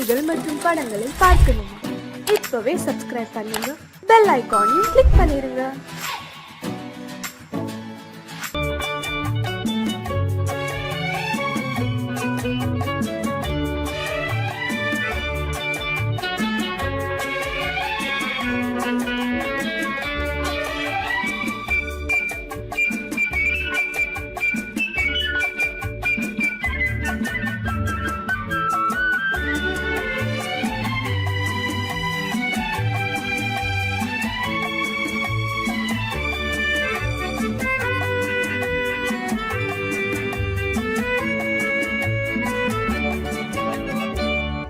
செய்திகள் மற்றும் படங்களை பார்க்கணுமா? இப்பவே சப்ஸ்கிரைப் பண்ணுங்க, பெல் ஐகானையும் கிளிக் பண்ணிருங்க.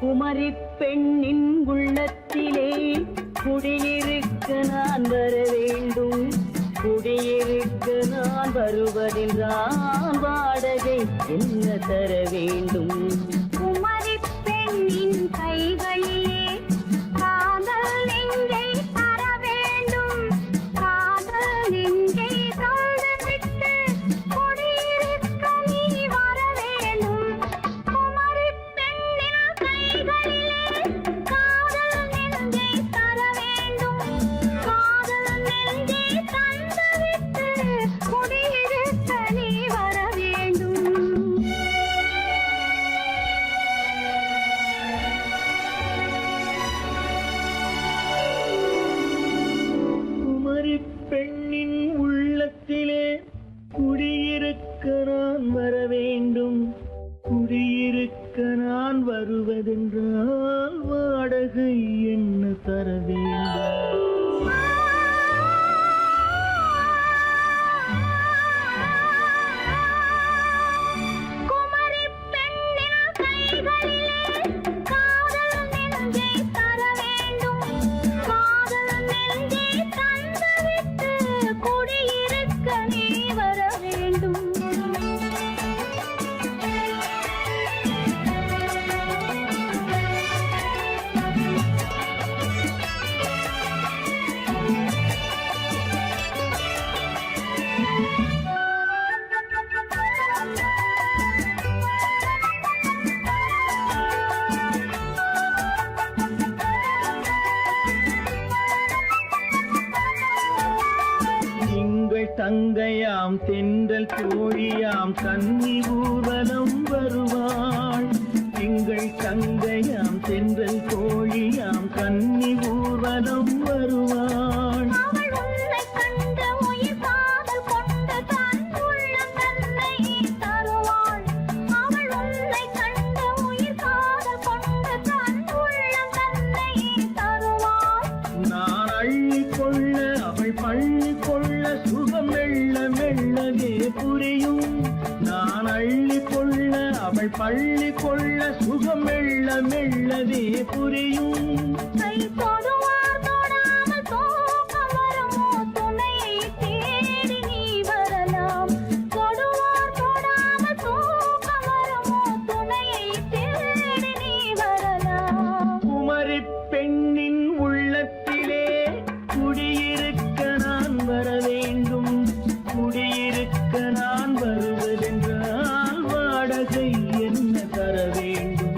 குமரி பெண்ணின் உள்ளத்திலே குடியிருக்க நான் வர வேண்டும். குடியிருக்க நான் வருவதென்றால் வாடகை என்ன தர வேண்டும்? குமரி பெண்ணின் கைகளிலே காதல் நெஞ்சை தர வேண்டும். காதல் நெஞ்சை தந்துவிட்டு குடியிருக்க நீ வர வேண்டும். குமரி பெண்ணின் கைகளிலே காதல் நெஞ்சை தர வேண்டும். காதல் நெஞ்சை தந்துவிட்டு குடியிருக்க நீ வர வேண்டும். குமரி பெண்ணின் உள்ளத்திலே குடியிருக்க நான் வர வேண்டும். குடியிருக்க நான் வருவதென்றால் வாடகை என்ன தர வேண்டும்? குமரி பெண்ணின் கைகளிலே காதல் நெஞ்சை தர வேண்டும். காதல் நெஞ்சை தந்துவிட்டு குடியிருக்க நீ வர வேண்டும். திங்கள் தங்கையாம் தென்றல் தோழியாம் கன்னி ஊர்வலம் வருவாள். திங்கள் தங்கையாம் தென்றல் தோழியாம் கன்னி ஊர்வலம் வருவாள். அவள் உன்னை கண்டு உயிர் காதல் கொண்டு தன் உள்ளம் தன்னை தருவாள். அவள் உன்னை கண்டு உயிர் காதல் கொண்டு தன் உள்ளம் தன்னை தருவாள். நான் அள்ளி கொள்ள அவள் பள்ளி கொள்ள சுகம் மெல்ல மெல்லவே புரியும். நான் அள்ளி கொள்ள அவள் பள்ளி கொள்ள சுகம் மெல்ல மெல்லவே புரியும். கை தொடுவார் தொடாமல் தூக்கம் வருமோ? துணையை தேடி நீ வரலாம். தொடுவார் தொடாமல் தூக்கம் வருமோ? துணையை தேடி நீ வரலாம். குமரி பெண்ணின் உள்ளத்திலே குடியிருக்க நான் வர வேண்டும். குடியிருக்க நான் வருவதென்றால் வாடகை என்ன தர வேண்டும்?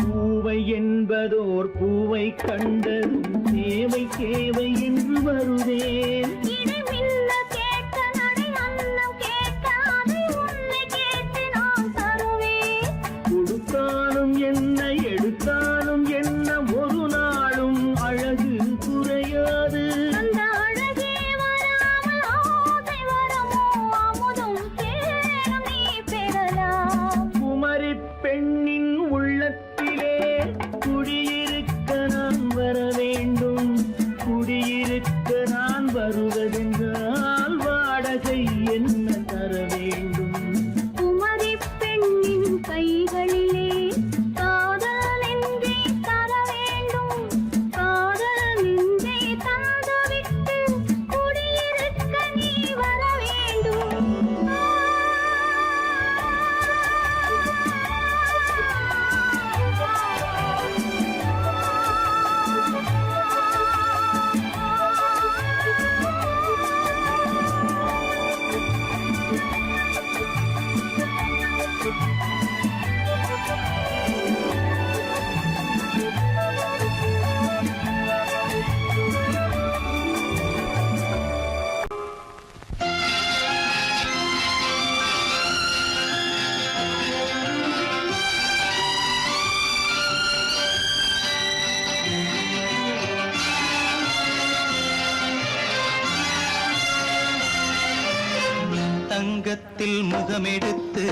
பூவை என்பதோர் பூவை கண்டதும் தேவை தேவை என்று வருவேன். இதை மின்ன கேட்க நடை அன்னம் கேட்க அதை உன்னை கேட்டு நான் தருவேன். கொடுத்தாலும் என்ன எடுத்தாலும் என்ன ஒரு நாளும் அழகு குறையாது. அந்த அழகே வராமல் ஆசை வருமோ? அமுதும் தேனும் நீ பெறலாம். குமரி பெண்ணின் உள்ளத்திலே குடியிருக்க நான் வர வேண்டும். குடியிருக்க நான் வருவதென்று தங்கத்தில் முகமெடுத்து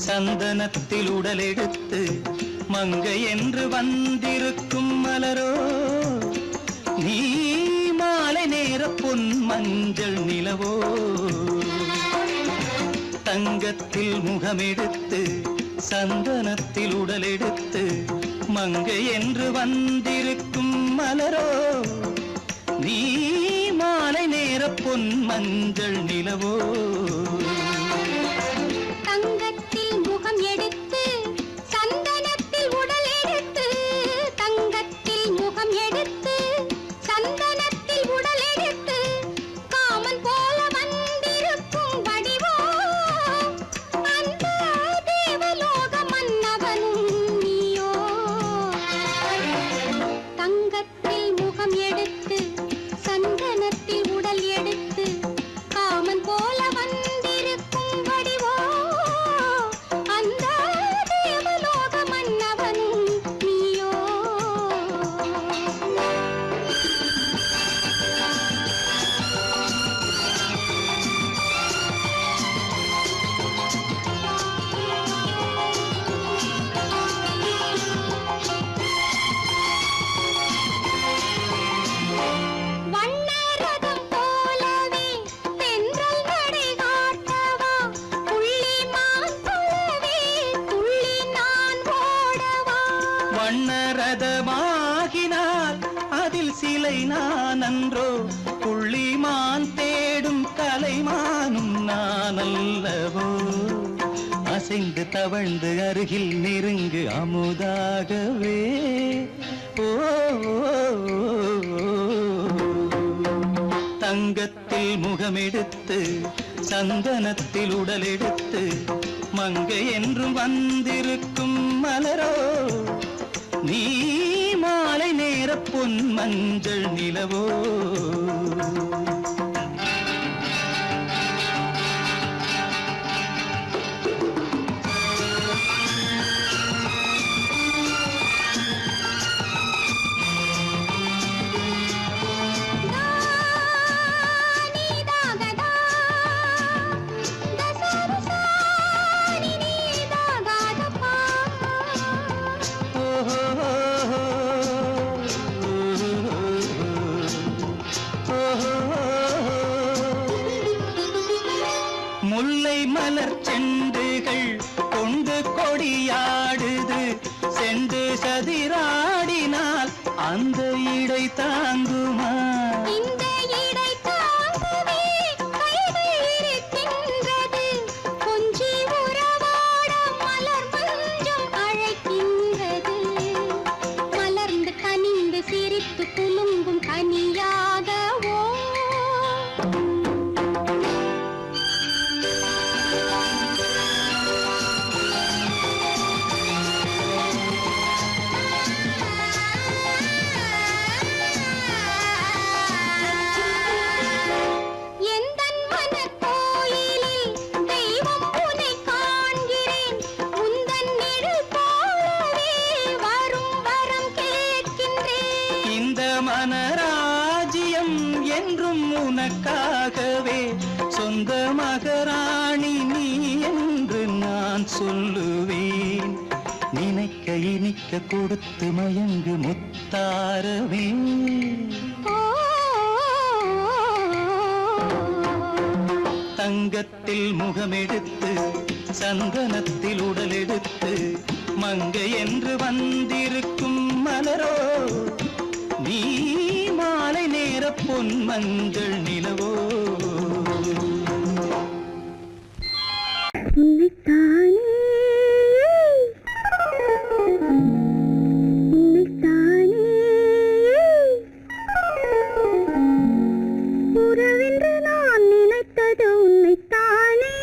சந்தனத்தில் உடலெடுத்து மங்கை என்று வந்திருக்கும் மலரோ நீ மாலை நேர பொன் மஞ்சள் நிலவோ தங்கத்தில் முகமெடுத்து சந்தனத்தில் உடலெடுத்து மங்கை என்று வந்திருக்கும் மலரோ நீ மாலை நேர பொன் மஞ்சள் நிலவோ தங்கத்தில் முகம் எடுத்து சந்தனத்தில் உடல் எடுத்து தங்கத்தில் முகம் எடுத்து சந்தனத்தில் உடல் எடுத்து காமன் போல வந்திருக்கும் வடிவோ அந்த தேவலோக மன்னவனும் நீயோ தங்கத்தில் முகம் எடுத்து சந்தனத்தில் உடல் எடுத்து காமன் போல வந்திருக்கும் வடிவோ அந்த தேவலோக மன்னவனும் நீயோ வண்ணரதம் போலவே தென்றல் நடை காட்டவா புள்ளிமான் போலவே துள்ளி நான் ஓடவா வண்ணரதமாகினால் அதில் சிலை நான் அன்றோ புள்ளிமான் தேடும் கலைமானும் நான் அல்லவோ அசைந்து தவழ்ந்து அருகில் நெருங்கு அமுதாகவே ஓ தங்கத்தில் முகமெடுத்து சந்தனத்தில் உடலெடுத்து மங்கை என்றும் வந்திருக்கும் மலரோ நீ மாலை நேர பொன் மஞ்சள் நிலவோ நீதாகதா தசரசா நீதாகதப்பா முல்லை மலர் செண்டுகள் கொண்டு கொடியாடுது செண்டு சதிராடினால் அந்த இடை தாங்குமா இந்த இடை தாங்கவே கைகள் இருக்கின்றது கொஞ்சி உறவாட மலர் மஞ்சம் அழைக்கின்றது மலர்ந்து கனிந்து சிரித்து குலுங்கும் கனியாகவோ எந்தன் மனக்கோயிலில் தெய்வம் உன்னை காண்கிறேன் உந்தன் நிழல் போலவே வரும் வரம் கேட்கின்றேன் இந்த மனராஜ்யம் என்றும் உனக்காகவே சொந்த மகராணி நீ என்று நான் சொல்லுவேன் நினைக்க இனிக்க கொடுத்து மயங்கு முத்தாரவே ஓ தங்கத்தில் முகமெடுத்து சந்தனத்தில் உடலெடுத்து மங்கை என்று வந்திருக்கும் மலரோ நீ மாலை நேர பொன் மஞ்சள் நிலவோ உன்னைத்தானே உன்னைத்தானே உறவென்று நான் நினைத்தது உன்னைத்தானே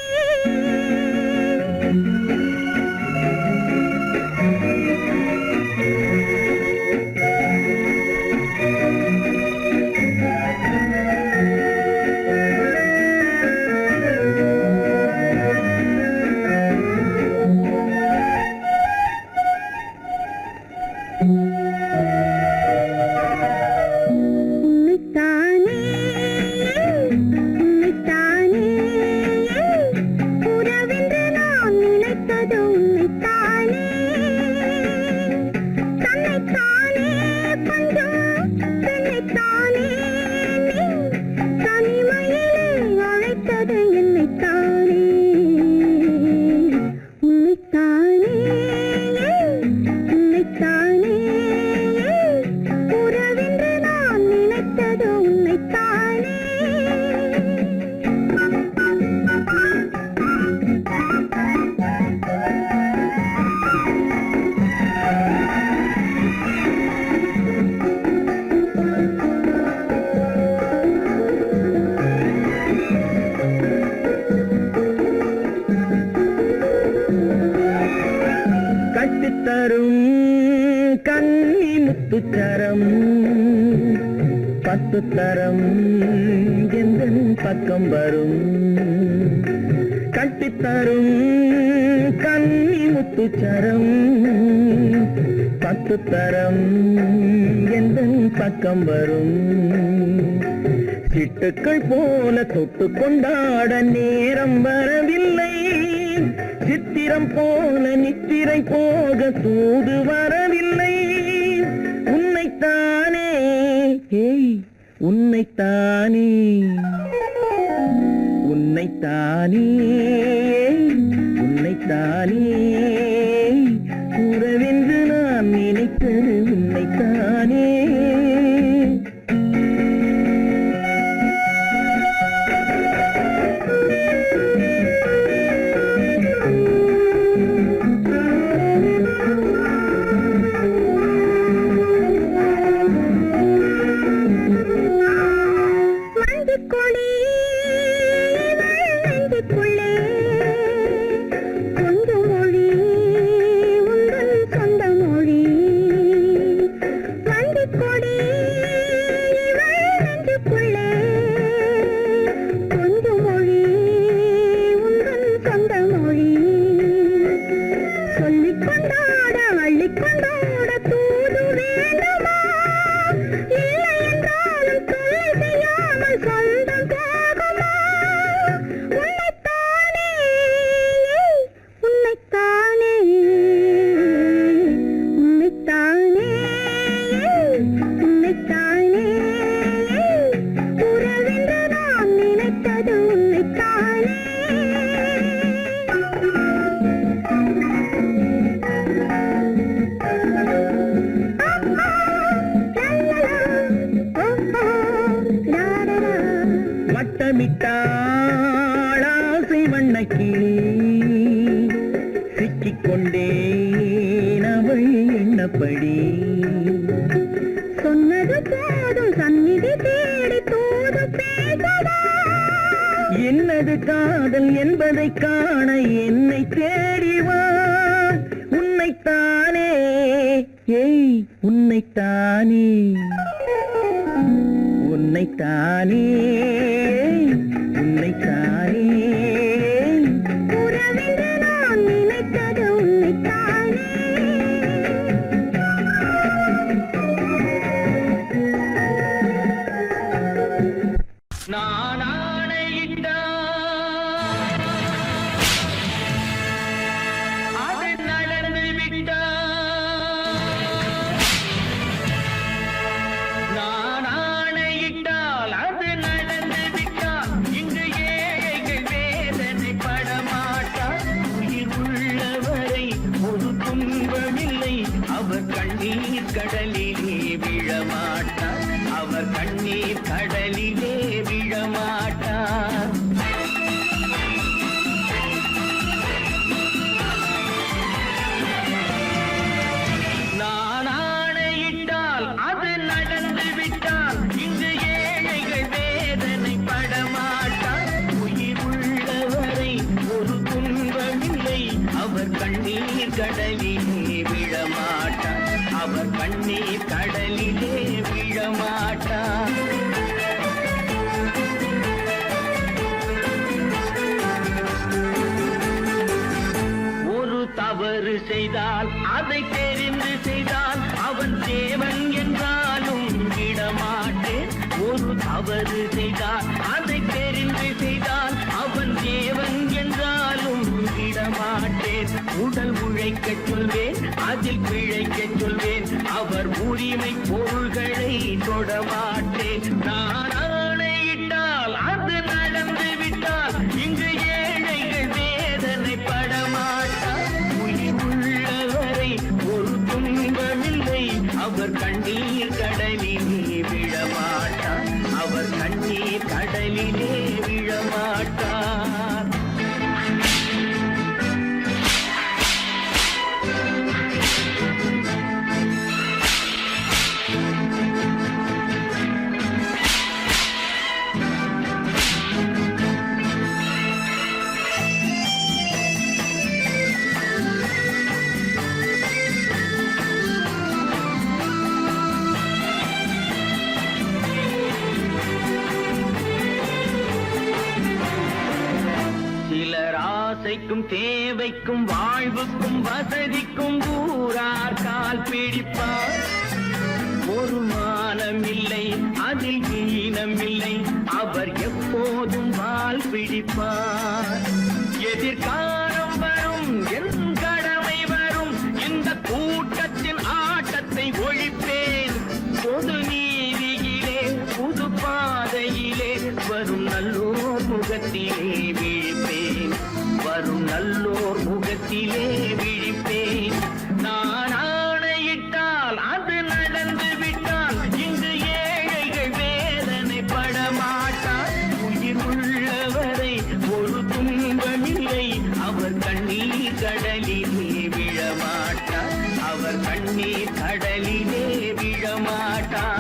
முத்துச்சரம் 10 தரம் எந்தன் பக்கம் வரும் கட்டித்தரும் கன்னி முத்துச்சரம் 10 தரம் எந்தன் பக்கம் வரும் சிட்டுக்கள் போல தொட்டு கொண்டாட நேரம் வரவில்லை சித்திரம் போல நித்திரை போக தூது வரவில்லை உன்னைத்தானே ஏய் உன்னைத்தானே உன்னைத்தானே உன்னைத்தானே கூறவென்று நான் நினைத்தது உன்னைத்தானே வட்டமிட்டாளாசை வண்ணக்கிளி சிக்கிக்கொண்டேன் அவள் எண்ணப்படி சொன்னது போதும் சந்நிதி தேடி தூது பேசவா என்னது காதல் என்பதை காண என்னை தேடிவா உன்னைத்தானே ஏய் உன்னைத்தானே உன்னைத்தானே உன்னைத்தானே உறவென்று நான் நினைத்தது உன்னைத்தானே நான் ஆணையிட்டால் அது நடந்து விட்டால் நான் ஆணையிட்டால் அது நடந்து விட்டால் இங்கு ஏழைகள் வேதனை படமாட்டார் உயிர் உள்ளவரை ஒரு துன்பமில்லை அவர் கண்ணீர் கடலிலே விழமாட்டார் அவர் கண்ணீர் கடலிலே விழமாட்டார் நான் ஆணையிட்டால் அது நடந்து விட்டால் இங்கு ஏழைகள் வேதனை படமாட்டார் உயிர் உள்ளவரை ஒரு துன்பமில்லை அவர் கண்ணீர் கடலிலே விழமாட்டார் அவர் கண்ணீர் கடலிலே விழமாட்டார் ஒரு தவறு செய்தால் அதை தெரிந்து செய்தால் அவன் தேவன் என்றாலும் விடமாட்டேன் ஒரு தவறு செய்தால் அதை தெரிந்து செய்தால் அவன் தேவன் என்றாலும் விடமாட்டேன் உடல் உழைக்கச் சொல்வேன் அதில் பிழைக்கச் சொல்வேன் அவர் உரிமை பொருள்களை தொடமாட்டேன் நான் ஆணையிட்டால் அது நடந்து விட்டால் இங்கு ஏழைகள் வேதனை படமாட்டார் உயிர் உள்ளவரை ஒரு துன்பமில்லை அவர் கண்ணீர் கடலிலே விழமாட்டார் அவர் கண்ணீர் கடலிலே விழமாட்டார் ஆசைக்கும் தேவைக்கும் வாழ்வுக்கும் வசதிக்கும் ஊரார் கால் பிடிப்பார். ஒரு மானமில்லை அதில் ஈனமில்லை, அவர் எப்போதும் வால் பிடிப்பார். எதிர்காலம் வரும் என் கடமை வரும், இந்த கூட்டத்தின் ஆட்டத்தை ஒழிப்பேன். பொது நீதியிலே புது பாதையிலே வரும் நல்லோர் முகத்திலே விழிப்பேன். வரும் நல்லோர் முகத்திலே விழிப்பேன். நான் ஆணையிட்டால் அது நடந்து விட்டால் இங்கு ஏழைகள் வேதனைப்பட மாட்டார். உயிர் உள்ளவரை ஒரு துன்பமில்லை, அவர் கண்ணீர் கடலிலே விழமாட்டார். அவர் கண்ணீர் கடலிலே விழமாட்டார்.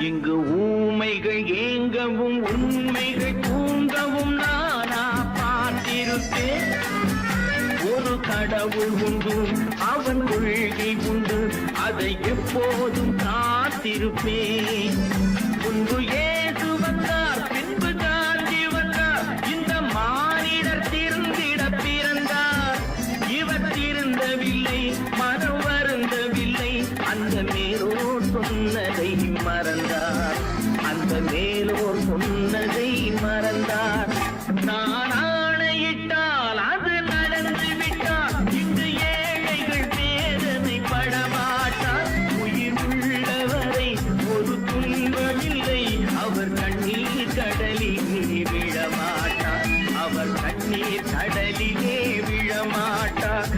இங்கு ஊமைகள் ஏங்கவும் உண்மைகள் தூங்கவும் நானா பார்த்திருப்பேன். ஒரு கடவுள் உண்டு, அவன் கொள்கை உண்டு, அதை எப்போதும் காத்திருப்பேன். முன்பு இயேசு வந்தார், பின்பு காந்தி வந்தார், இந்த மானிடர் திருந்திட பிறந்தார். இவர் திருந்தவில்லை, மனம் வருந்தவில்லை, அந்த மேலோர் சொன்னதை மறந்தார். அந்த மேலோர் சொன்னதை மறந்தார். நான் ஆணையிட்டால் அது நடந்து விட்டால் இங்கு ஏழைகள் வேதனைப்பட மாட்டார். உயிர் உள்ளவரை ஒரு துன்பமில்லை, அவர் கண்ணீர் கடலிலே விழமாட்டார். அவர் கண்ணீர் கடலிலே விழமாட்டார்.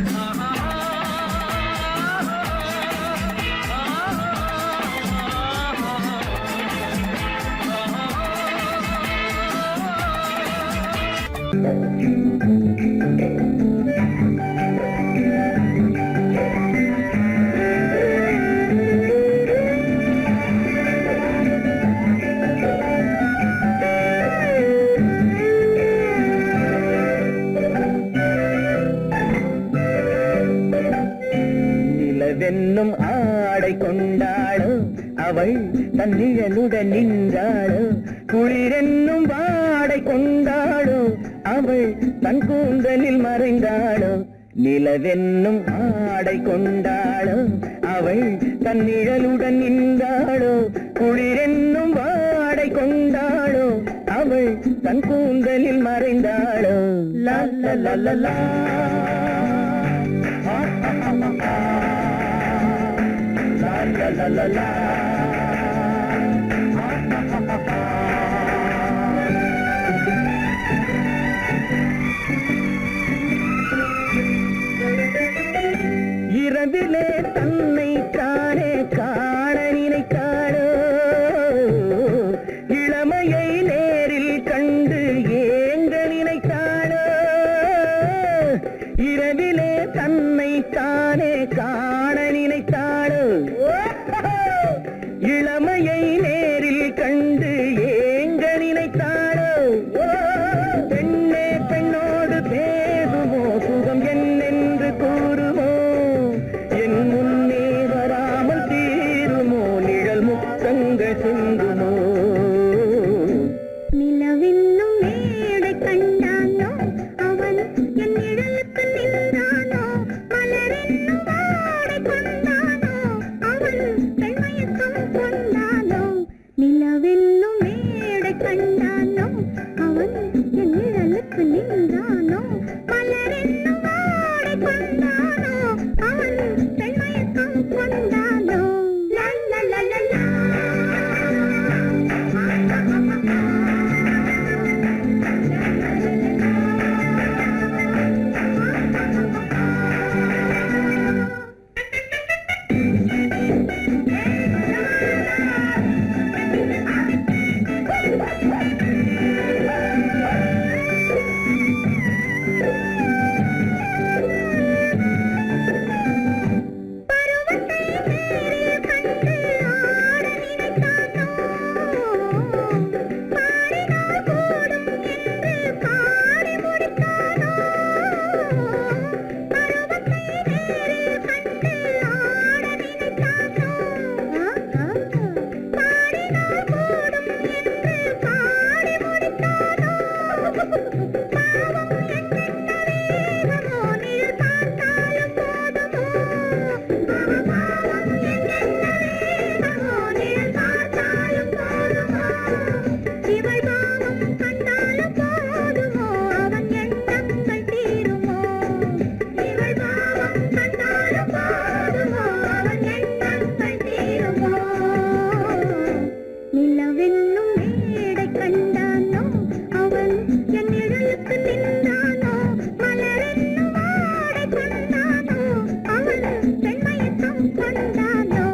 நிலவென்னும் ஆடை கொண்டாளோ அவள் தன் நிழலுடன் நின்றாளோ. குளிரென்னும் வாடை கொண்டாளோ அவள் தன் கூந்தலில் மறைந்தாளோ. நிலவென்னும் ஆடை கொண்டாளோ அவள் தன் நிழலுடன் நின்றாளோ. குளிரென்னும் வாடை கொண்டாளோ அவள் தன் கூந்தலில் மறைந்தாளோ. லா லா லா லா லா. La la la la. இரவிலே தன்னை தானே காண நினைத்தாளோ. இளமையை நேரில் கண்டு ஏங்க நினைத்தாளோ. இரவிலே தன்னை தானே காண நினைத்தாளோ. இளமையை நேரில் கண்டு ஏங்க நினைத்தாளோ. பெண்ணே பெண்ணோடு பேசுமோ, சுகம் என்னென்று கூறுமோ. என் முன்னே வராமல் தீருமோ, நிழல் முத்தங்கள் சிந்துமோ. நிலவென்னும் மேடை கண்டானோ, அவன் என் நிழலுக்கு நின்றானோ. மலரென்னும் வாடை பெண்மயக்கம் கொண்டானோ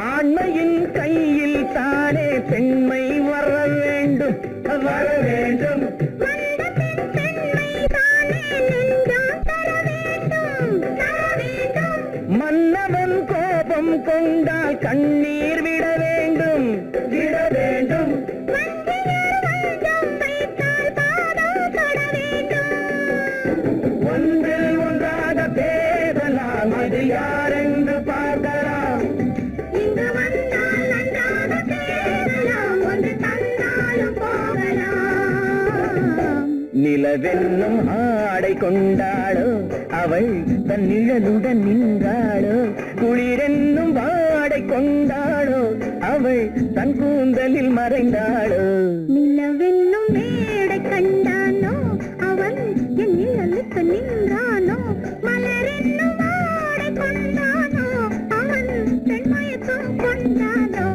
ஆண்மையின் கையில் தானே பெண்மை வர வேண்டும் வர வேண்டும் மன்னவன் கோபம் கொண்டால் கண்ணீர் விட வேண்டும் விட வேண்டும் ஒன்றில் ஒன்றாக பேசலாம் அது யாரென்று பார்க்கலாம் இங்கு வந்தால் நன்றாக பேசலாம் ஒன்று தந்தாலும் போகலாம் நிலவென்னும் ஆடை கொண்டாளோ அவள் தன் நிழலுடன் நின்றாளோ குளிரென்னும் வாடை கொண்டாளோ அவள் தன் கூந்தலில் மறைந்தாளோ நிலவென்னும் மேடை கண்டானோ அவன் என் நிழலுக்கு நின்றானோ மலரென்னும் ஆடை கொண்டானோ அவன் பெண்மயக்கம் கொண்டானோ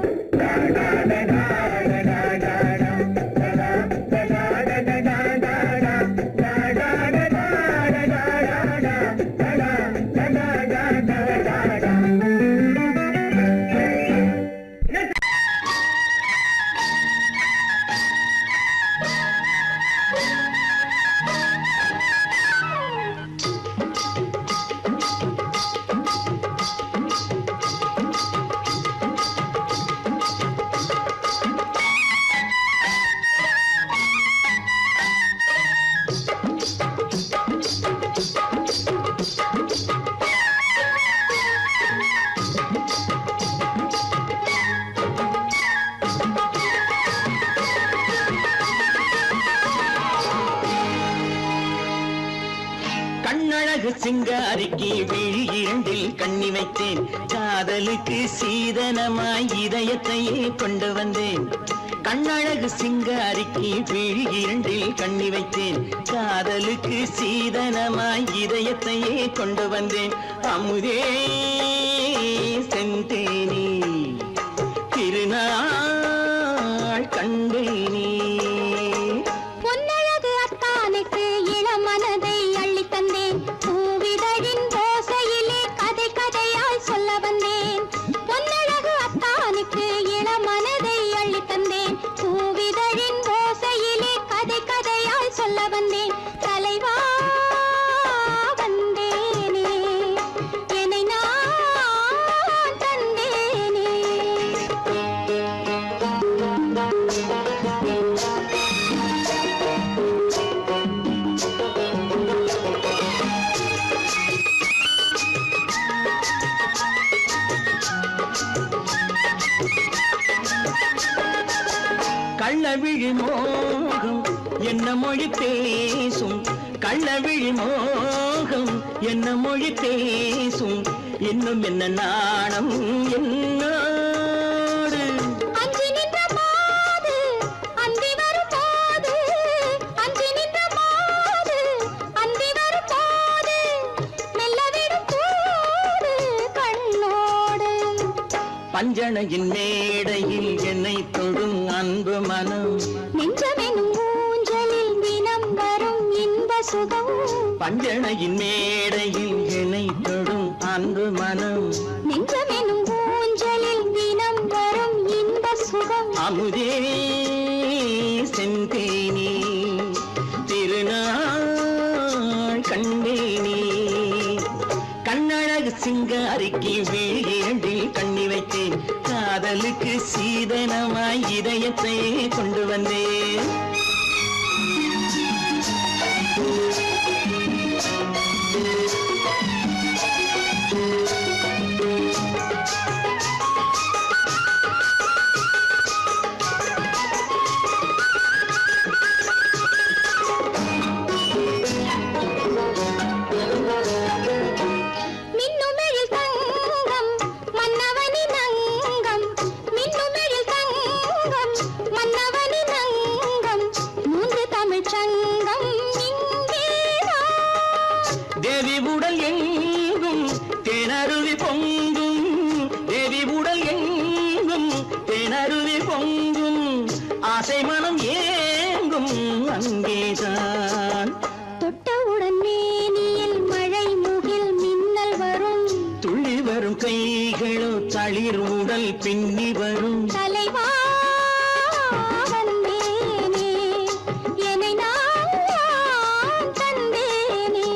கண்ணழகு சிங்காரிக்கு விழி இரண்டில் கண்ணி வைத்தேன் காதலுக்கு சீதனமாய் இதயத்தையே கொண்டு வந்தேன் கண்ணழகு சிங்காரிக்கு விழி இரண்டில் கண்ணி வைத்தேன் காதலுக்கு சீதனமாய் இதயத்தையே கொண்டு வந்தேன் அமுதே செந்தேனே திருநாள் கண்டேனே பொன்னழகு அத்தானுக்கு இளமனதை அள்ளித் தந்தேன் பூவிதழின் ஓசையிலே கதை கதையாய் சொல்ல வந்தேன் பொன்னழகு அத்தானுக்கு இளமனதை அள்ளித் தந்தேன் பூவிதழின் ஓசையிலே கதை கதையாய் சொல்ல வந்தேன் தலைவா வந்தேனே என்னை நான் தந்தேனே கள்ளவிழி மோகம் என்ன மொழி பேசும் கள்ளவிழி மோகம் என்ன மொழி பேசும் இன்னும் என்ன நாணம் என்னோடு அஞ்சி நின்ற மாது அந்தி வரும் போது அஞ்சி நின்ற மாது அந்தி வரும் போது மெல்ல விடும் கூடு கண்ணோடு பஞ்சணையின் மேடையில் என்னை தொடும் அன்பு மனம் நெஞ்சமெனும் ஊஞ்சலில் தினம் வரும் இன்ப சுகம் பஞ்சணையின் மேடையில் என்னை தொடும் அன்பு மனம் நெஞ்சமெனும் ஊஞ்சலில் தினம் வரும் இன்ப சுகம் அமுதே செந்தேனே திருநாள் கண்டேனே கண்ணழகு சிங்காரிக்கு விழியண்டில் கண்ணி வைத்தேன் காதலுக்கு சீதனமாய் இதயத்தை கொண்டு வந்தேன் மின்னுமெழில் தங்கம் மன்னவனின் அங்கம் மின்னுமெழில் தங்கம் மன்னவனின் அங்கம் தேனருவி பொங்கும் தேவி உடல் எங்கும் தேனருவி பொங்கும் ஆசை மனம் ஏங்கும் அங்கேதான் தொட்டவுடன் மேனியில் மழை முகில் மின்னல் வரும் துள்ளி வரும் கைகளோ தளிர் உடல் பின்னி வரும் தலைவா வந்தேனே என்னை நான் தந்தேனே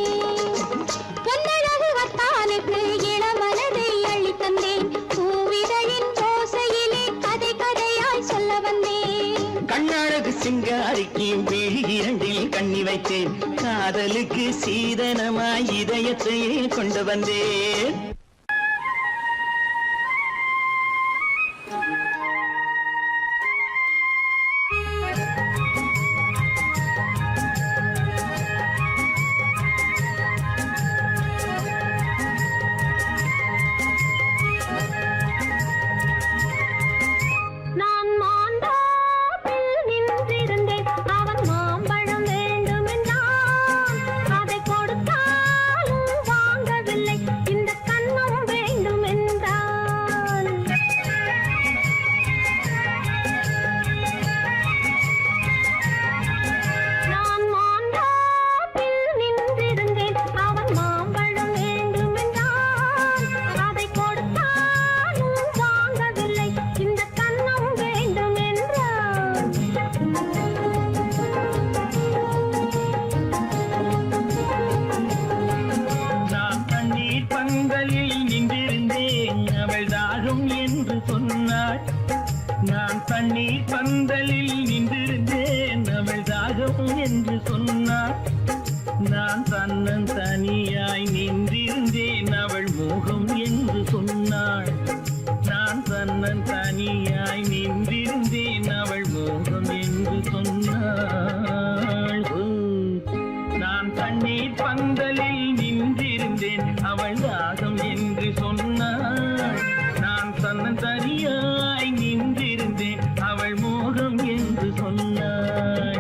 பொன்னழகு வத்தானுக்கு இளமனதை அள்ளி தந்தேன் பூவிதழின் ஓசையிலே கதை கதையாய் சொல்ல வந்தேன் கண்ணழகு சிங்காரிக்கு விழி இரண்டில் கண்ணி வைத்தேன் காதலுக்கு சீதனமாய் இதயத்தையே கொண்டு வந்தேன் நான் மாந்தோப்பில் நின்றிருந்தேன் அவன் மாம்பழம் வேண்டுமென்றான் அதை கொடுத்தாலும் வாங்கவில்லை இந்த கண்ணம் வேண்டுமென்றான் நான் மாந்தோப்பில் நின்றிருந்தேன் அவன் மாம்பழம் வேண்டுமென்றான் அதை கொடுத்தாலும் வாங்கவில்லை இந்த கண்ணம் வேண்டுமென்றான் நான் தண்ணீர் பந்தலில் நின்றிருந்தேன் அவள் தாகம் என்று சொன்னாள் நான் தண்ணீர் பந்தலில் நின்றிருந்தேன் அவள் தாகம் என்று சொன்னாள் நான் தன்னன் தனியாய் நின்றிருந்தேன் அவள் மோகம் என்று சொன்னாள் நான் தன்னன் தனியாய் நின்றிருந்தேன் அவள் மோகம் என்று சொன்னாள் ஓ, நான் தண்ணீர் பந்தலில் நின்றிருந்தேன் அவள் தாகம் என்று சொன்னாள் நான் தன்னன் தனியாய் நின்றிருந்தேன் அவள் மோகம் என்று சொன்னாள்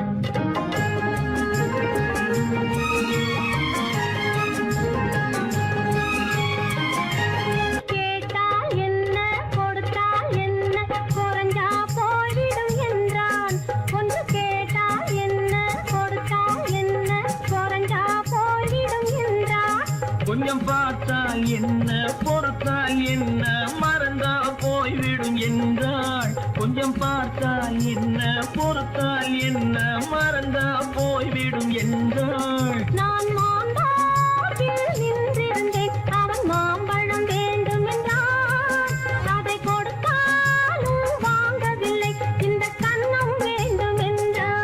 கேட்டால் என்ன கொடுத்தால் என்ன குறைஞ்சா போய்விடும் என்றான் ஒன்று கேட்டால் என்ன கொடுத்தால் என்ன குறைஞ்சா போய்விடும் என்றான் கொஞ்சம் பார்த்தால் என்ன பொறுத்தால் என்ன மறந்தா போய்விடும் என்றாள் கொஞ்சம் பார்த்தால் என்ன பொறுத்தால் என்ன மறந்தா போய்விடும் என்றாள் நான் மாந்தோப்பில் நின்றிருந்தேன் அவன் மாம்பழம் வேண்டுமென்றான் அதை கொடுத்தாலும் வாங்கவில்லை இந்த கண்ணம் வேண்டுமென்றான்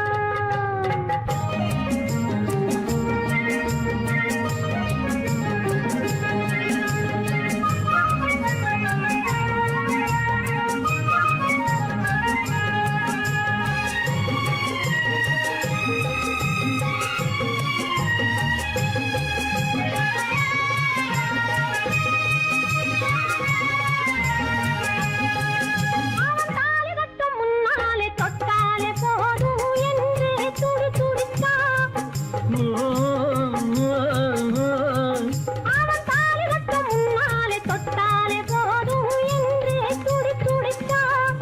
அவன் தாலி கட்டும் முன்னாலே தொட்டாலே போதும் என்று துடி துடித்தான் அவன் தாலி கட்டும் முன்னாலே தொட்டாலே போதும் என்று துடி துடித்தான்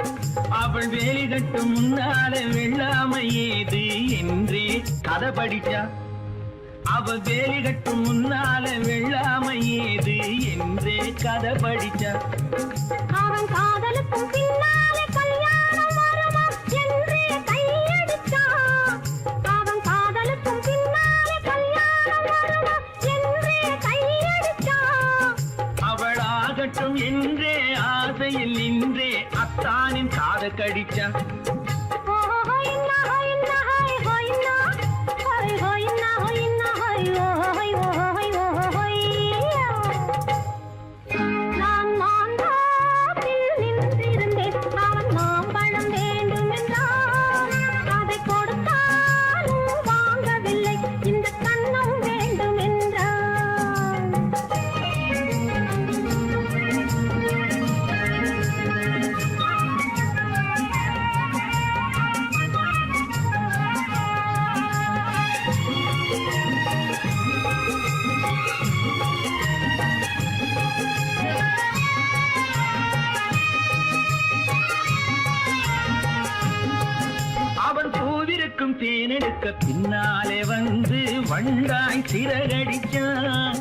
அவள் வேலி கட்டும் முன்னால வெள்ளாமை ஏது என்றே கதை படிச்சா அவள் வேலி கட்டும் முன்னால வெள்ளாமை ஏது என்றே கதை படிச்சா அவன் காதலுக்கும் பின்னாலே கல்யாணம் வருமா என்று கையடித்தான் அவன் காதலுக்கும் பின்னாலே கல்யாணம் வருமா என்று கையடித்தான் அவள் ஆகட்டும் என்றே ஆசையில் நின்றே அத்தானின் காதை கடிச்சா நான் மாந்தோப்பில் நின்றிருந்தேன் அவன் மாம்பழம் வேண்டுமென்றான் அதை கொடுத்தாலும் வாங்கவில்லை இந்த கண்ணம் வேண்டுமென்றான் தேனெடுக்க பின்னாலே வந்து வண்டாய் சிறகடிச்சான்.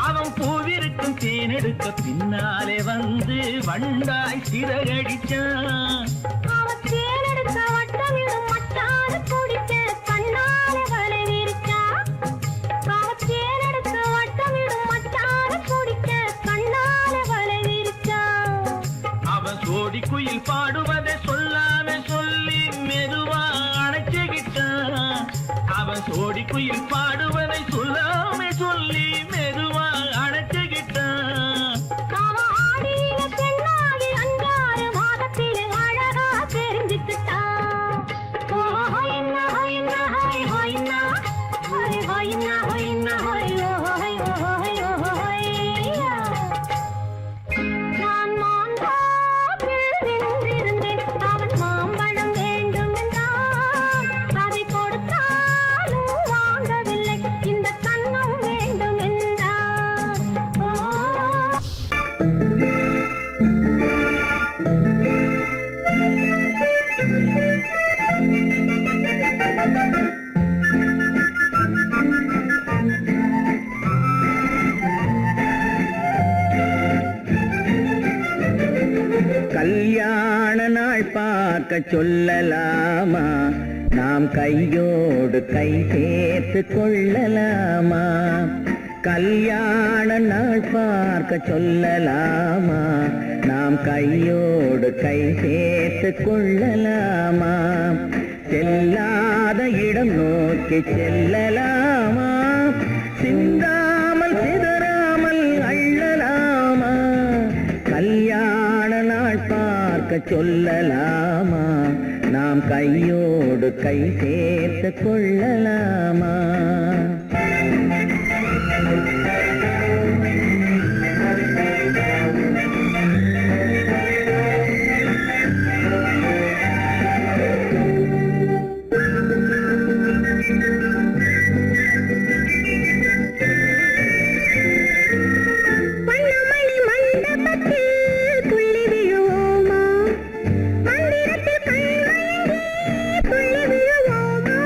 அவன் பூவிருக்கும் தேனெடுக்க பின்னாலே வந்து வண்டாய் சிறகடிச்சான். அவன் தேனெடுக்க வட்டமிடும் மச்சான குடிக்க கண்ணால வலை விரிச்சா. அவன் தேனெடுக்க வட்டமிடும் மச்சான குடிக்க கண்ணால வலை விரிச்சா. அவன் சோடி குயில் பாடுவதை சொல்லாம சொல்லி மெதுவா அணைச்சுக்கிட்டான். அவன் சோடி குயில் பாடுவதை சொல்லாம சொல்லி மெதுவா அணைச்சுக்கிட்டான். அவன் ஆடியில பெண்ணாகி 5-6 மாதத்திலே அழகா தெரிஞ்சுக்கிட்டான். ஹொய்னா ஹொய்னா ஹொய் ஹொய்னா ஹொய் ஹொய்னா ஹொய்னா ஹொய் ஹொய் ஹொய் ஹொய்யா. நான் மாந்தாப்பில் நின்றிருந்தேன். அவன் மாம்பழம் வேண்டும் என்றான். அதை கொடுத்தாலும் வாங்கவில்லை. இந்த கன்னம் வேண்டும் என்றான். கல்யாண நாள் பார்க்க சொல்லலாமா, நாம் கையோடு கை சேர்த்து கொள்ளலாமா. கல்யாண நாள் பார்க்க சொல்லலாமா, நாம் கையோடு கை சேர்த்து கொள்ளலாமா. செல்லாத இடம் நோக்கி செல்லலாமா, சிந்தாமல் சிதறாமல் அள்ளலாமா. கல்யாண நாள் பார்க்க சொல்லலாமா, நாம் கையோடு கை சேர்த்து கொள்ளலாமா. வண்ணமணி மண்டபத்தில் துள்ளி விழுவோமா, மந்திரத்தில் கண்மயங்கி துள்ளி விழுவோமா.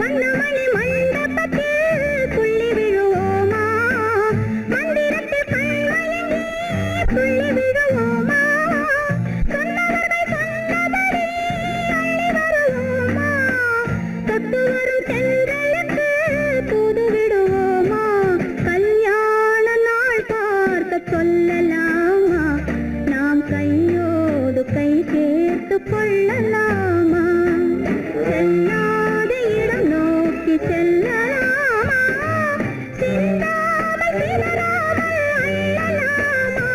வண்ணமணி மண்டபத்தில் துள்ளி விழுவோமா, மந்திரத்தில் கண்மயங்கி துள்ளி விழுவோமா. சொன்னவர்கள் சொன்னபடி அள்ளி வருவோமா, தொட்டு வரும் தென்றலுக்கு தூது விடுவோமா. கல்யாண நாள் பார்க்க சொல்லலாமா, நாம் கையோடு கை சேர்த்து கொள்ளலாமா. செல்லாத இடம் நோக்கி செல்லலாமா, சிந்தாமல் சிதறாமல் அள்ளலாமா.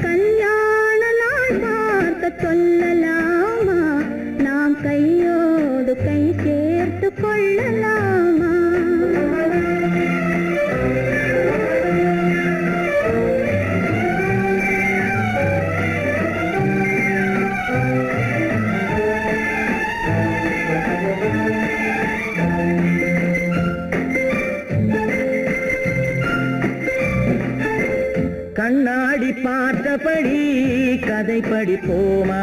கல்யாண நாள் பார்க்க சொல்லலாமா, நாம் கையோடு கை சேர்த்து கொள்ளலாமா. கண்ணாடி பார்த்தபடி கதை படிப்போமா,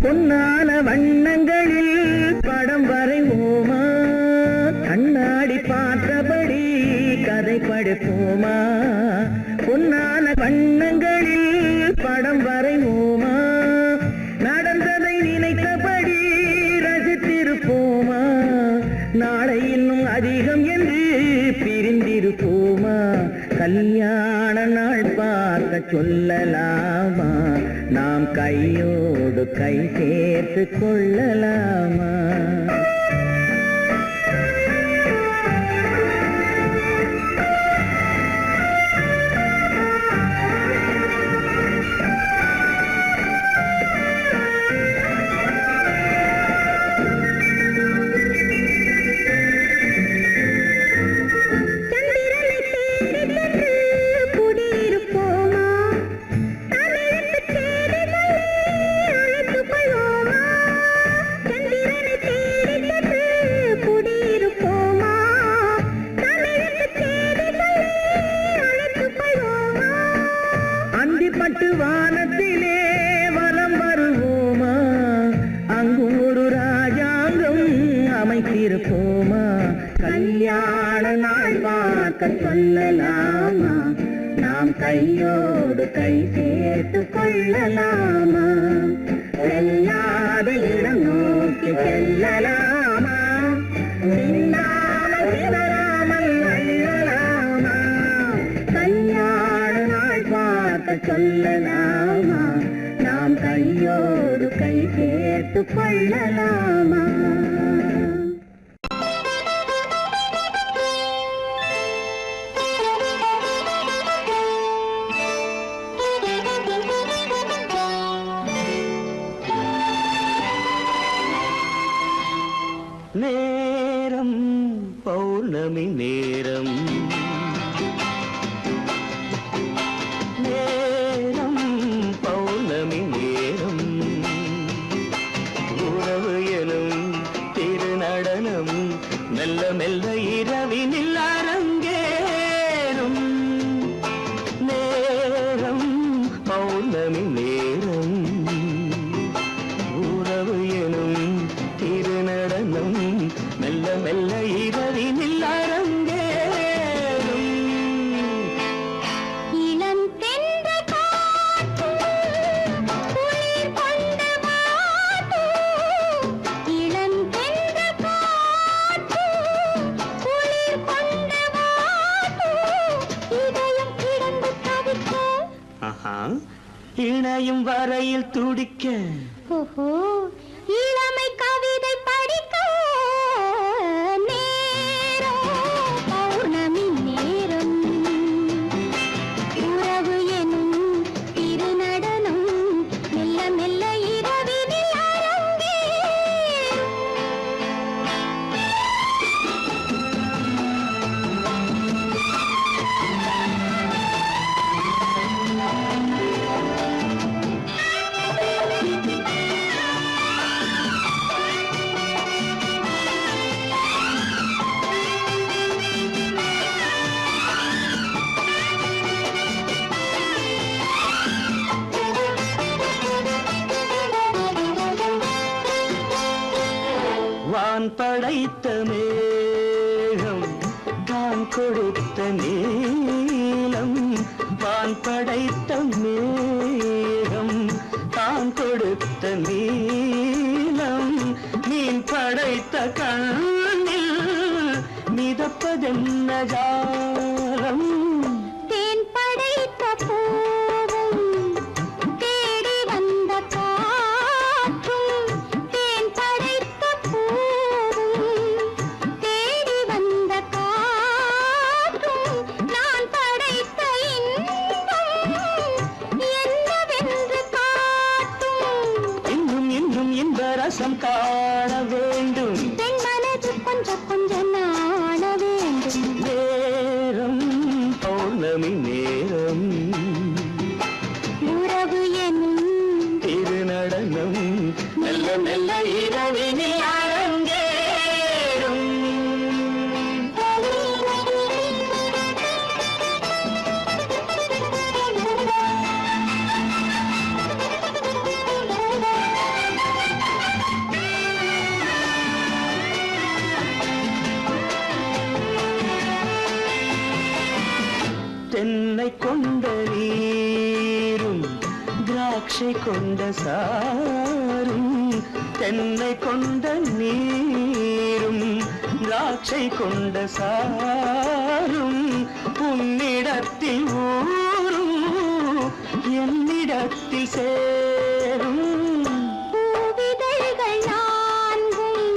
பொன்னான வண்ணங்களில் படம் வரைவோமா. கண்ணாடி பார்த்தபடி கதை படிப்போமா, பொன்னான வண்ணங்களில் படம் வரைவோமா. நடந்ததை நினைத்தபடி ரசித்திருப்போமா, நாளை இன்னும் அதிகம் என்று பிரிந்திருப்போமா. கல்யாண நாள் பார்க்க சொல்லலாமா, நாம் கையோடு கை சேர்த்து கொள்ளலாமா. சந்திரனை தேடி சென்று குடியிருப்போமா, தமிழுக்கு செய்தி சொல்லி அழைத்துக் கொள்வோமா. சந்திரனை தேடி சொல்லலாமா நாம் கையோடு கை சேர்த்து கொள்ளலாமா செல்லாத இடம் நோக்கி செல்லலாமா சிந்தாமல் சிதறாமல் அள்ளலாமா கல்யாண நாள் பார்க்க சொல்லலாமா நாம் கையோடு கை சேர்த்து கொள்ளலாமா நேரம் பௌர்ணமி நேரம் நேரம் பௌர்ணமி நேரம் உறவு எனும் திருநடனம் மெல்ல மெல்ல இரவினில் அரங்கேறும் நேரம் பௌர்ணமி நேரம் உறவு எனும் திருநடனம் மெல்ல மெல்ல இரவினில் அரங்கேறும் இளம் தென்றல் காற்றும் குளிர் கொண்ட வாட்டும் இளம் தென்றல் காற்றும் குளிர் கொண்ட வாட்டும் இதயம் கிடந்து தவிக்க ஆஹா இணையும் வரையில் துடிக்க ஓஹோ இளமை கவிதை படிக்க நேரம் பௌர்ணமி நேரம் உறவு எனும் திருநடனம் மெல்ல மெல்ல இரவினில் அரங்கேறும் வான் படைத்த மேகம் தான் கொடுத்த நீலம் வான் படைத்த மேகம் தான் கொடுத்த நீலம் மீன் படைத்த கண்ணில் மிதப்பதென்ன ஜாலம் தேன் படைத்த பூவும் தேடி வந்த காற்றும் தேன் படைத்த பூவும் தேடி வந்த காற்றும் நான் படைத்த இன்பம் என்னவென்று காட்டும் இன்னும் இன்னும் இன்ப ரசம் காண வேண்டும் பெண் மனது கொஞ்சம் கொஞ்சம் நாண வேண்டும் நேரம் பௌர்ணமி நேரம் உறவு எனும் திருநடனம் மெல்ல மெல்ல இரவினில் அரங்கேறும் தென்னை கொண்ட நீரும் திராட்சை கொண்ட சாரும் தென்னை கொண்ட நீரும் திராட்சை கொண்ட சாரும் உன்னிடத்தில் ஊரும் என்னிடத்தில் சேரும் பூவிதழ்கள் நான்கும்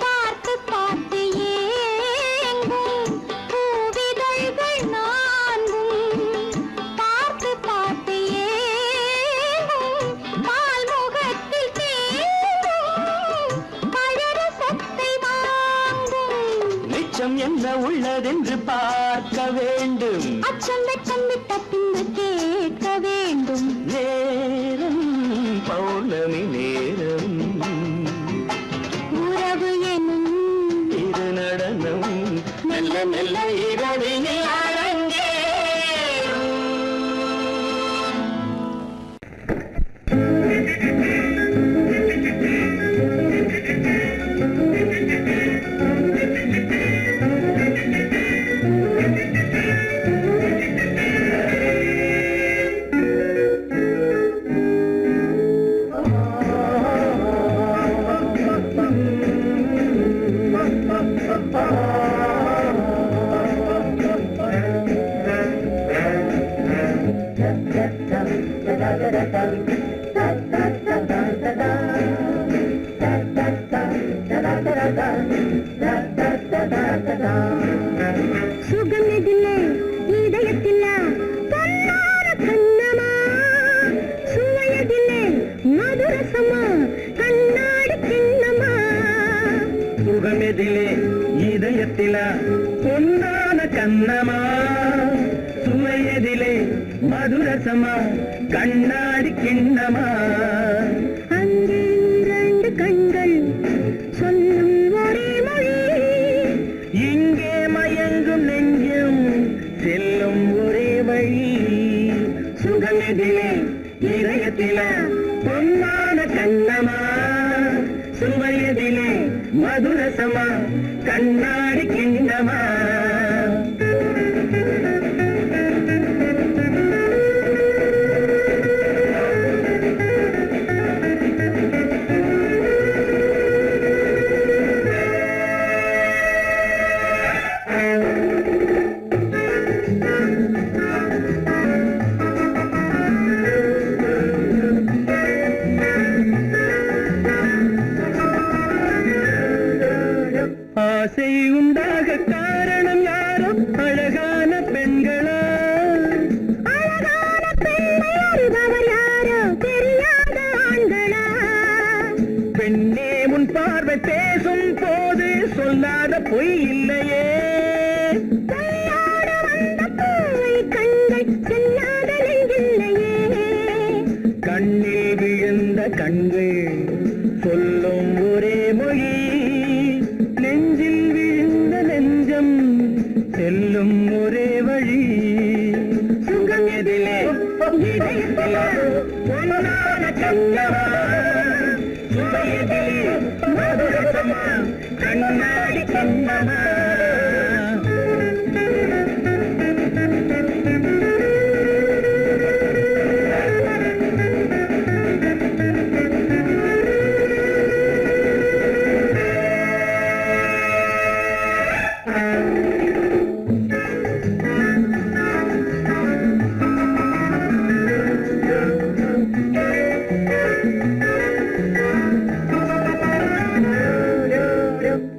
பார்த்து பார்த்து ஏங்கும் பூவிதழ்கள் நான்கும் பார்த்து பார்த்து ஏங்கும் பால்முகத்தில் தேங்கும் பழரசத்தை வாங்கும் நிச்சம் என்ன உள்ளதென்று பார்க்க வேண்டும் அச்சம் வெச்சம் விட்ட பின்பு கேட்க வேண்டும் நேரம் பௌர்ணமி நேரம் உறவு எனும் திருநடனம் மெல்ல மெல்ல இரவினில் அரங்கேறும் கண்ணமா சுவையதிலே மதுரசமா கண்ணாடி கிண்ணமா அங்கே 2 கண்கள் சொல்லும் ஒரே மொழி இங்கே மயங்கும் நெஞ்சும் செல்லும் ஒரே வழி சுகமெதிலே இதயத்தில பொன்னான கண்ணமா சுவையதிலே மதுரசமா கண்ணாடி கிண்ணமா ஆசை உண்டாக காரணம் யாரோ அழகான பெண்களா அழகான பெண்ணை அறிபவர் யாரோ தெரியாத ஆண்களா பெண்ணே உன் பார்வை பேசும் போது சொல்லாத பொய் இல்லையே கையாட வந்த பூவை கண்கள் செல்லாத நெஞ்சில்லையே கண்ணில் விழுந்த கண்கள் சொல்லும் ஒரே மொழி நெஞ்சில் விழுந்த நெஞ்சம் செல்லும் ஒரே வழி சுகம் எதிலே இதயத்திலே பொன்னான கண்ணமா சுவையதிலே மதுரசமா கண்ணாடி கண்ணமா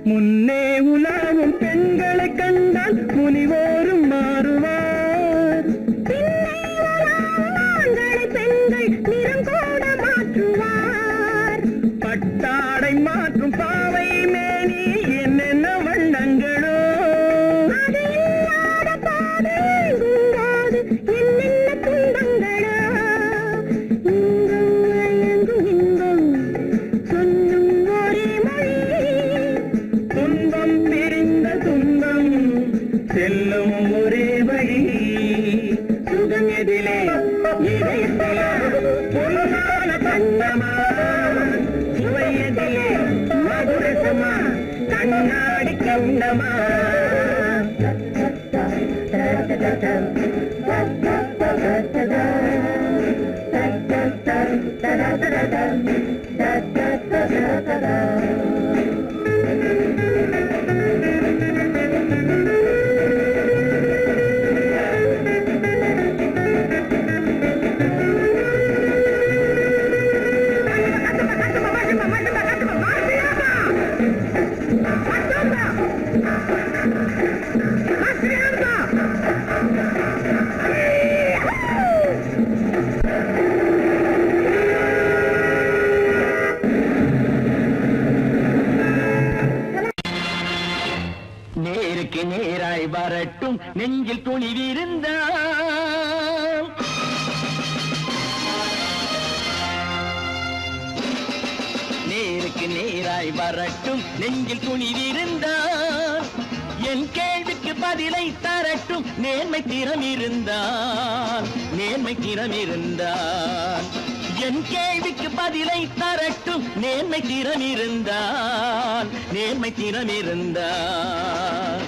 முன்னே உலாவும் பெண்களை கண்டால் முனிவோரும் மாறுவார் பின்னை வராம் ஆண்களை பெண்கள் நிறம் கூட மாற்றுவார் பட்டாடை மாற்றும் பாவை மேனி என்னென்ன வண்ணங்களோ அது இல்லாத பாதை எங்குங்காது என்னென்ன துன்பங்களோ இங்கும் மயங்கும் இன்பம் சொல்லும் ஒரே மொழி துன்பம் பிரிந்த துன்பம் செல்லும் ஒரே வழி சுகம் எதிலே இதயத்திலே பொன்னான கண்ணமா சுவையதிலே மதுரசமா கண்ணாடி கண்ணமா நேருக்கு நேராய் வரட்டும் நெஞ்சில் துணிவிருந்தால் நேருக்கு நேராய் வரட்டும் நெஞ்சில் துணிவிருந்தால் என் கேள்விக்கு பதிலை தரட்டும் நேர்மை திறம் இருந்தால் என் கேள்விக்கு பதிலை தரட்டும் நேர்மை திறம் இருந்தால்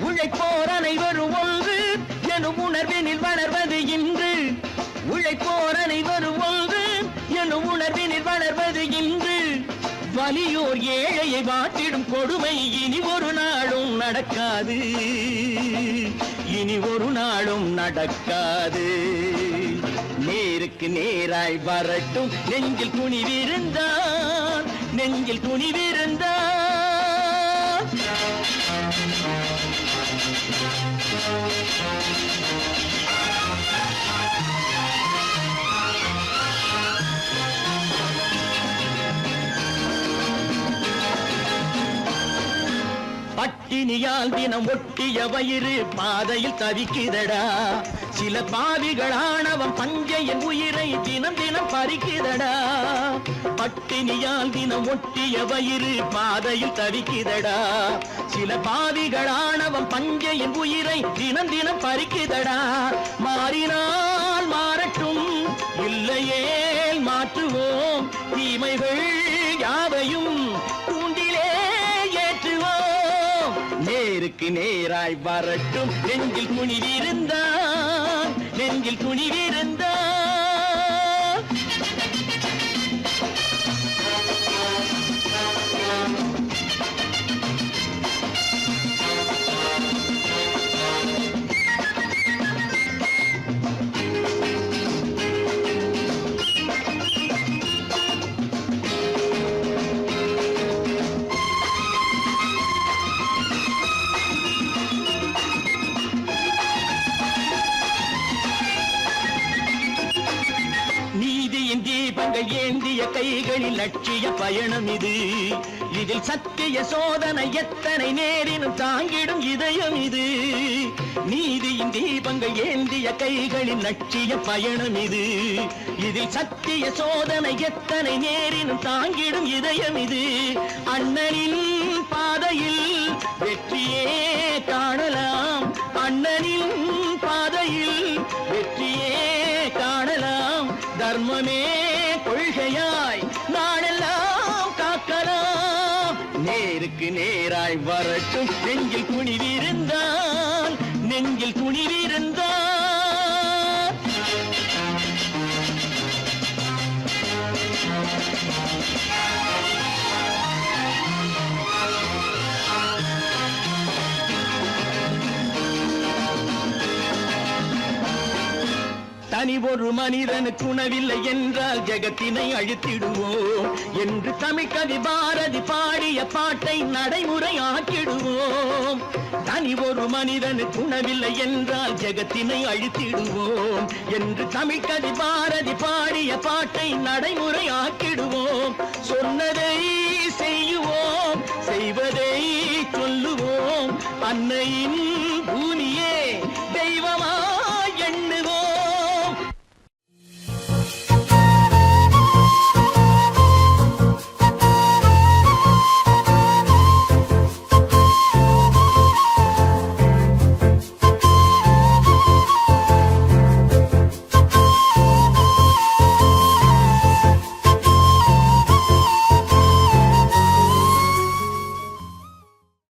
உழைப்போர் அனைவரும் ஒன்று எனும் உணர்வினில் வளர்வது இன்று உழைப்போர் அனைவரும் ஒன்று எனும் உணர்வினில் வளர்வது இன்று வலியோர் ஏழையை வாட்டிடும் கொடுமை இனி ஒரு நாளும் நடக்காது நேருக்கு நேராய் வரட்டும் நெஞ்சில் துணிவிருந்தால் பட்டினியால் தினம் ஒட்டிய வயிறு பாதையில் தவிக்குதடா. சில பாவிகளானவன் பஞ்சையின் உயிரை தினம் தினம் பறிக்குதடா. பட்டினியால் தினம் ஒட்டிய வயிறு பாதையில் தவிக்குதடா. சில பாவிகளானவன் பஞ்சையின் உயிரை தினம் தினம் பறிக்குதடா. மாறினால் மாறட்டும், இல்லையே மாற்றுவோம், தீமைகள் யாவையும் கூண்டிலே ஏற்றுவோம். நேருக்கு நேராய் வரட்டும், நெஞ்சில் துணிவிருந்தான், நெஞ்சில் துணிவிருந்தான். தீபங்கள் ஏந்திய கைகளில் லட்சிய பயணம் இது. இதில் சத்திய சோதனை எத்தனை நேரினும் தாங்கிடும் இதயம் இது. நீதியின் தீபங்கள் ஏந்திய கைகளில் லட்சிய பயணம் இது. இதில் சத்திய சோதனை எத்தனை நேரினும் தாங்கிடும் இதயம் இது. அண்ணனின் பாதையில் வெற்றியே காணலாம், அண்ணனின் பாதையில் வெற்றியே காணலாம். தர்மமே கொள்கையாய் நாளெல்லாம் காக்கலாம். நேருக்கு நேராய் வரட்டும், நெஞ்சில் துணிவிருந்தான், நெஞ்சில் துணிவிருந்தான். தனி ஒரு மனிதனுக்கு உணவில்லை என்றால் ஜெகத்தினை அழித்திடுவோம் என்று தமிழ்கவி பாரதி பாடிய பாட்டை நடைமுறையாக்கிடுவோம். தனி ஒரு மனிதனுக்கு உணவில்லை என்றால் ஜெகத்தினை அழித்திடுவோம் என்று தமிழ்கவி பாரதி பாடிய பாட்டை நடைமுறையாக்கிடுவோம். சொன்னதை